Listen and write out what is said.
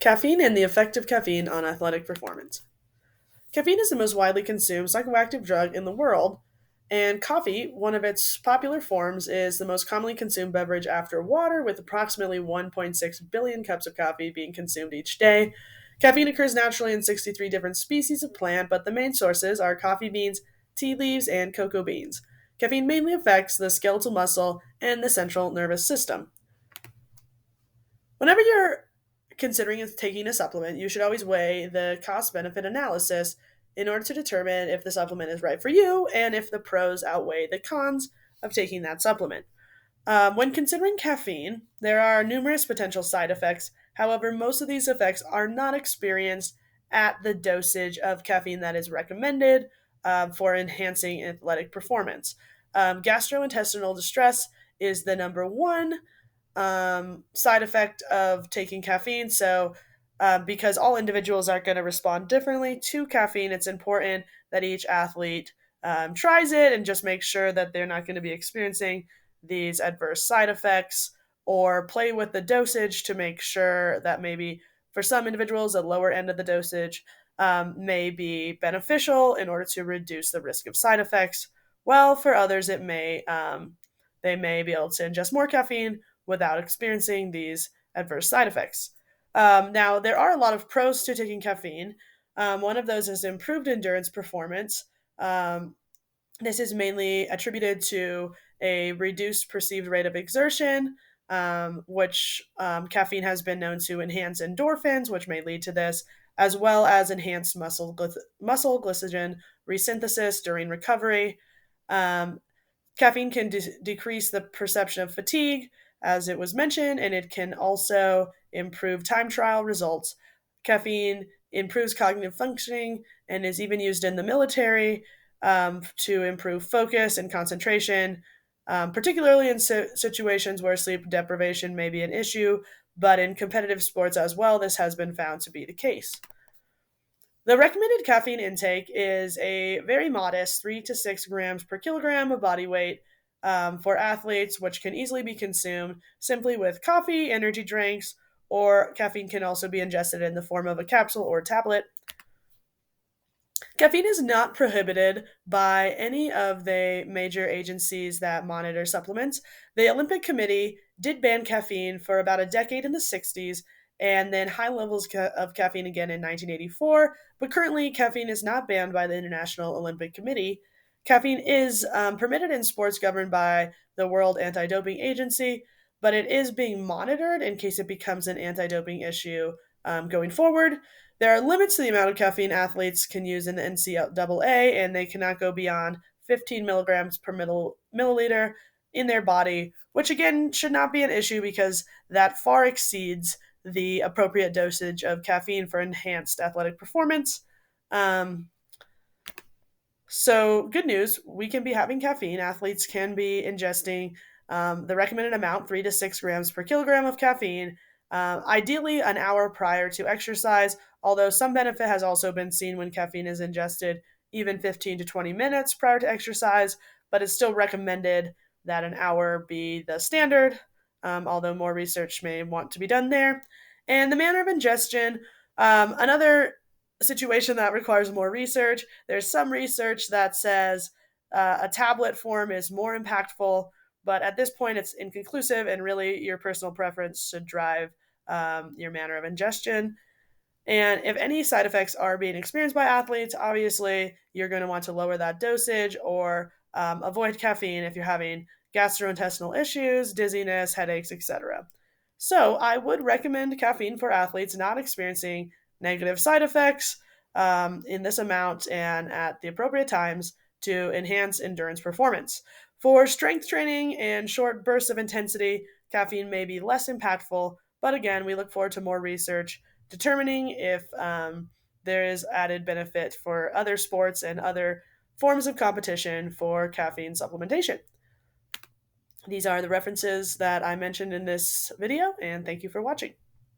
Caffeine and the effect of caffeine on athletic performance. Caffeine is the most widely consumed psychoactive drug in the world, and coffee, one of its popular forms, is the most commonly consumed beverage after water, with approximately 1.6 billion cups of coffee being consumed each day. Caffeine occurs naturally in 63 different species of plant, but the main sources are coffee beans, tea leaves, and cocoa beans. Caffeine mainly affects the skeletal muscle and the central nervous system. Whenever you're considering taking a supplement, you should always weigh the cost benefit analysis in order to determine if the supplement is right for you and if the pros outweigh the cons of taking that supplement. When considering caffeine, there are numerous potential side effects. However, most of these effects are not experienced at the dosage of caffeine that is recommended for enhancing athletic performance. Gastrointestinal distress is the number one side effect of taking caffeine. So, because all individuals are going to respond differently to caffeine, it's important that each athlete tries it and just make sure that they're not going to be experiencing these adverse side effects, or play with the dosage to make sure that maybe for some individuals, a lower end of the dosage may be beneficial in order to reduce the risk of side effects. While for others, they may be able to ingest more caffeine without experiencing these adverse side effects. Now, there are a lot of pros to taking caffeine. One of those is improved endurance performance. Um, this is mainly attributed to a reduced perceived rate of exertion, which caffeine has been known to enhance endorphins, which may lead to this, as well as enhanced muscle glycogen resynthesis during recovery. Um, Caffeine can decrease the perception of fatigue, as it was mentioned, and it can also improve time trial results. Caffeine improves cognitive functioning and is even used in the military to improve focus and concentration, particularly in situations where sleep deprivation may be an issue, but in competitive sports as well, this has been found to be the case. The recommended caffeine intake is a very modest 3 to 6 grams per kilogram of body weight for athletes, which can easily be consumed simply with coffee, energy drinks, or caffeine can also be ingested in the form of a capsule or tablet. Caffeine is not prohibited by any of the major agencies that monitor supplements. The Olympic Committee did ban caffeine for about a decade in the 60s, and then high levels of caffeine again in 1984. But currently, caffeine is not banned by the International Olympic Committee. Caffeine is permitted in sports governed by the World Anti Doping Agency, but it is being monitored in case it becomes an anti doping issue going forward. There are limits to the amount of caffeine athletes can use in the NCAA, and they cannot go beyond 15 milligrams per milliliter in their body, which again should not be an issue because that far exceeds the appropriate dosage of caffeine for enhanced athletic performance. Um, so, good news, we can be having caffeine. Athletes can be ingesting the recommended amount, 3 to 6 grams per kilogram of caffeine, ideally an hour prior to exercise, although some benefit has also been seen when caffeine is ingested even 15 to 20 minutes prior to exercise, but it's still recommended that an hour be the standard, although more research may want to be done there. And the manner of ingestion, another situation that requires more research. There's some research that says a tablet form is more impactful, but at this point it's inconclusive, and really your personal preference should drive your manner of ingestion. And if any side effects are being experienced by athletes, obviously you're going to want to lower that dosage or avoid caffeine if you're having gastrointestinal issues, dizziness, headaches, etc. So I would recommend caffeine for athletes not experiencing negative side effects in this amount and at the appropriate times to enhance endurance performance. For strength training and short bursts of intensity, caffeine may be less impactful, but again, we look forward to more research determining if there is added benefit for other sports and other forms of competition for caffeine supplementation. These are the references that I mentioned in this video, and thank you for watching.